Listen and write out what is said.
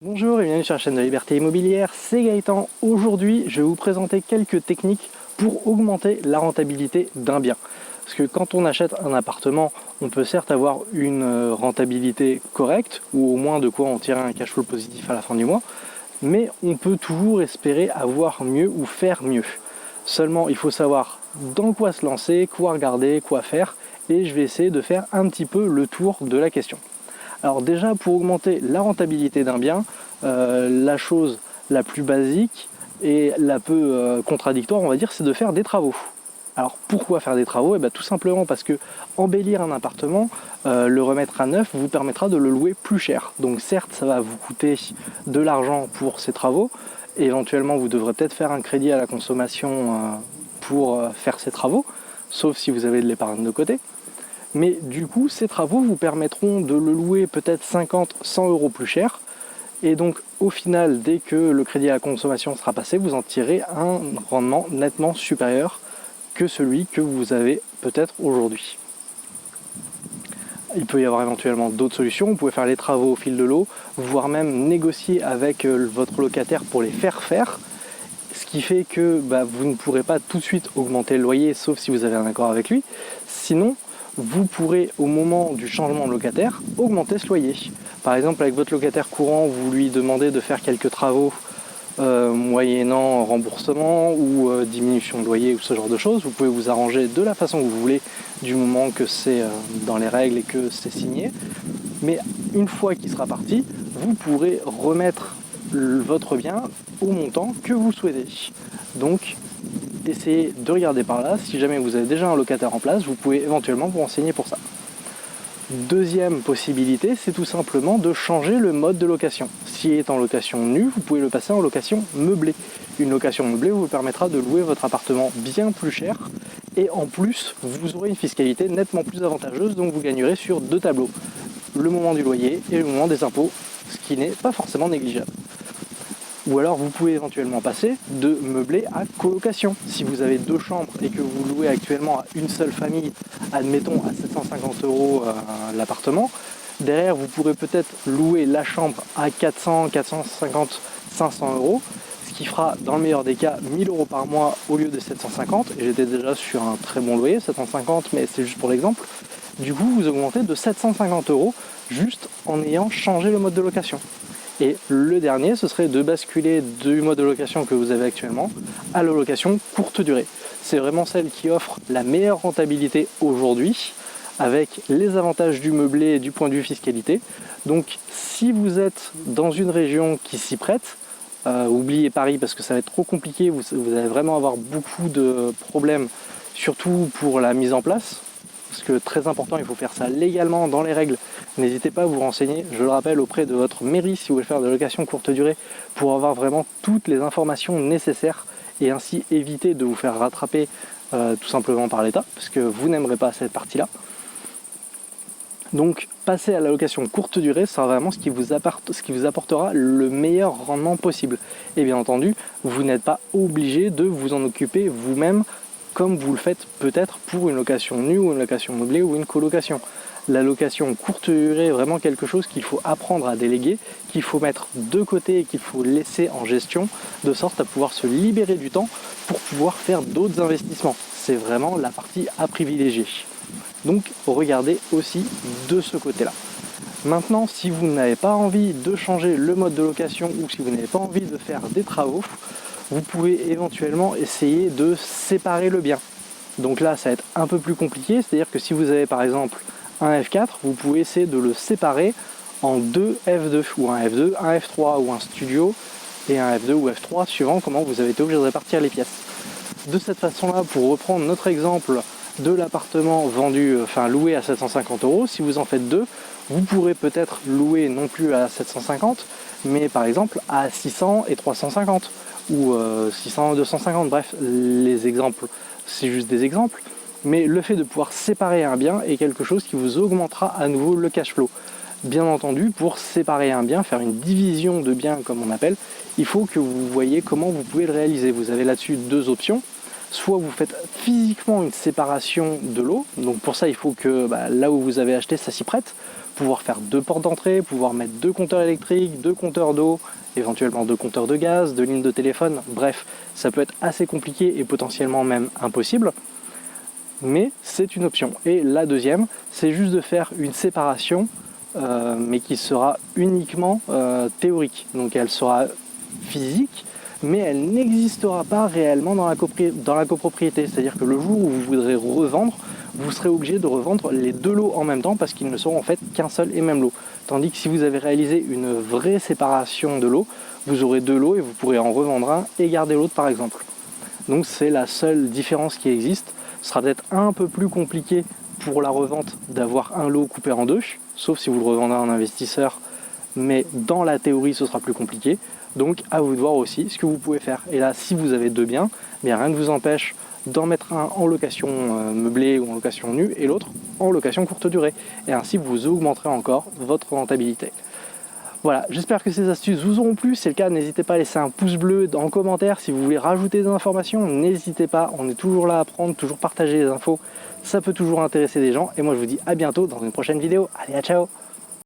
Bonjour et bienvenue sur la chaîne de Liberté Immobilière, c'est Gaëtan. Aujourd'hui, je vais vous présenter quelques techniques pour augmenter la rentabilité d'un bien. Parce que quand on achète un appartement, on peut certes avoir une rentabilité correcte, ou au moins de quoi en tirer un cash flow positif à la fin du mois, mais on peut toujours espérer avoir mieux ou faire mieux. Seulement, il faut savoir dans quoi se lancer, quoi regarder, quoi faire, et je vais essayer de faire un petit peu le tour de la question. Alors déjà, pour augmenter la rentabilité d'un bien, la chose la plus basique et la peu contradictoire, on va dire, c'est de faire des travaux. Alors pourquoi faire des travaux? Tout simplement parce que embellir un appartement, le remettre à neuf, vous permettra de le louer plus cher. Donc certes, ça va vous coûter de l'argent pour ces travaux. Et éventuellement, vous devrez peut-être faire un crédit à la consommation pour faire ces travaux, sauf si vous avez de l'épargne de côté. Mais du coup, ces travaux vous permettront de le louer peut-être 50, 100 euros plus cher. Et donc, au final, dès que le crédit à la consommation sera passé, vous en tirez un rendement nettement supérieur que celui que vous avez peut-être aujourd'hui. Il peut y avoir éventuellement d'autres solutions. Vous pouvez faire les travaux au fil de l'eau, voire même négocier avec votre locataire pour les faire. Ce qui fait que vous ne pourrez pas tout de suite augmenter le loyer, sauf si vous avez un accord avec lui. Sinon, vous pourrez, au moment du changement de locataire, augmenter ce loyer. Par exemple, avec votre locataire courant, vous lui demandez de faire quelques travaux moyennant remboursement ou diminution de loyer ou ce genre de choses. Vous pouvez vous arranger de la façon que vous voulez, du moment que c'est dans les règles et que c'est signé. Mais une fois qu'il sera parti, vous pourrez remettre votre bien au montant que vous souhaitez. Donc, essayez de regarder par là. Si jamais vous avez déjà un locataire en place, vous pouvez éventuellement vous renseigner pour ça. Deuxième possibilité, c'est tout simplement de changer le mode de location. S'il est en location nue, vous pouvez le passer en location meublée. Une location meublée vous permettra de louer votre appartement bien plus cher et en plus, vous aurez une fiscalité nettement plus avantageuse, donc vous gagnerez sur deux tableaux. Le moment du loyer et le moment des impôts, ce qui n'est pas forcément négligeable. Ou alors vous pouvez éventuellement passer de meublé à colocation. Si vous avez deux chambres et que vous louez actuellement à une seule famille, admettons à 750 euros l'appartement, derrière vous pourrez peut-être louer la chambre à 400, 450, 500 euros, ce qui fera dans le meilleur des cas 1000 euros par mois au lieu de 750. J'étais déjà sur un très bon loyer, 750, mais c'est juste pour l'exemple. Du coup, vous augmentez de 750 euros juste en ayant changé le mode de location. Et le dernier, ce serait de basculer du mode de location que vous avez actuellement à la location courte durée. C'est vraiment celle qui offre la meilleure rentabilité aujourd'hui, avec les avantages du meublé et du point de vue fiscalité. Donc si vous êtes dans une région qui s'y prête, oubliez Paris parce que ça va être trop compliqué, vous allez vraiment avoir beaucoup de problèmes, surtout pour la mise en place. Parce que très important, il faut faire ça légalement dans les règles. N'hésitez pas à vous renseigner, je le rappelle, auprès de votre mairie si vous voulez faire de la location courte durée pour avoir vraiment toutes les informations nécessaires et ainsi éviter de vous faire rattraper tout simplement par l'État parce que vous n'aimerez pas cette partie-là. Donc passer à la location courte durée sera vraiment ce qui vous apportera le meilleur rendement possible. Et bien entendu, vous n'êtes pas obligé de vous en occuper vous-même comme vous le faites peut-être pour une location nue ou une location meublée ou une colocation. La location courte durée est vraiment quelque chose qu'il faut apprendre à déléguer, qu'il faut mettre de côté et qu'il faut laisser en gestion, de sorte à pouvoir se libérer du temps pour pouvoir faire d'autres investissements. C'est vraiment la partie à privilégier. Donc regardez aussi de ce côté-là. Maintenant, si vous n'avez pas envie de changer le mode de location ou si vous n'avez pas envie de faire des travaux, vous pouvez éventuellement essayer de séparer le bien. Donc là, ça va être un peu plus compliqué, c'est-à-dire que si vous avez par exemple un F4, vous pouvez essayer de le séparer en deux F2 ou un F2, un F3 ou un studio et un F2 ou F3 suivant comment vous avez été obligé de répartir les pièces. De cette façon-là, pour reprendre notre exemple de l'appartement loué à 750 euros, si vous en faites deux, vous pourrez peut-être louer non plus à 750, mais par exemple à 600 et 350 ou 600 250, bref, les exemples, c'est juste des exemples, mais le fait de pouvoir séparer un bien est quelque chose qui vous augmentera à nouveau le cash flow. Bien entendu, pour séparer un bien, faire une division de biens comme on appelle, il faut que vous voyez comment vous pouvez le réaliser. Vous avez là-dessus deux options. Soit vous faites physiquement une séparation de l'eau, donc pour ça il faut que là où vous avez acheté ça s'y prête. pouvoir faire 2 portes d'entrée, pouvoir mettre 2 compteurs électriques, 2 compteurs d'eau, éventuellement 2 compteurs de gaz, 2 lignes de téléphone, bref, ça peut être assez compliqué et potentiellement même impossible, mais c'est une option. Et la deuxième, c'est juste de faire une séparation, mais qui sera uniquement théorique, donc elle sera physique, mais elle n'existera pas réellement dans la copropriété, c'est-à-dire que le jour où vous voudrez revendre, vous serez obligé de revendre les 2 lots en même temps parce qu'ils ne seront en fait qu'un seul et même lot. Tandis que si vous avez réalisé une vraie séparation de lots, vous aurez 2 lots et vous pourrez en revendre un et garder l'autre par exemple. Donc c'est la seule différence qui existe. Ce sera peut-être un peu plus compliqué pour la revente d'avoir un lot coupé en 2, sauf si vous le revendez à un investisseur, mais dans la théorie ce sera plus compliqué. Donc à vous de voir aussi ce que vous pouvez faire. Et là, si vous avez 2 biens, bien rien ne vous empêche d'en mettre un en location meublée ou en location nue et l'autre en location courte durée. Et ainsi, vous augmenterez encore votre rentabilité. Voilà, j'espère que ces astuces vous auront plu. Si c'est le cas, n'hésitez pas à laisser un pouce bleu en commentaire. Si vous voulez rajouter des informations, n'hésitez pas. On est toujours là à apprendre, toujours partager les infos. Ça peut toujours intéresser des gens. Et moi, je vous dis à bientôt dans une prochaine vidéo. Allez, à ciao!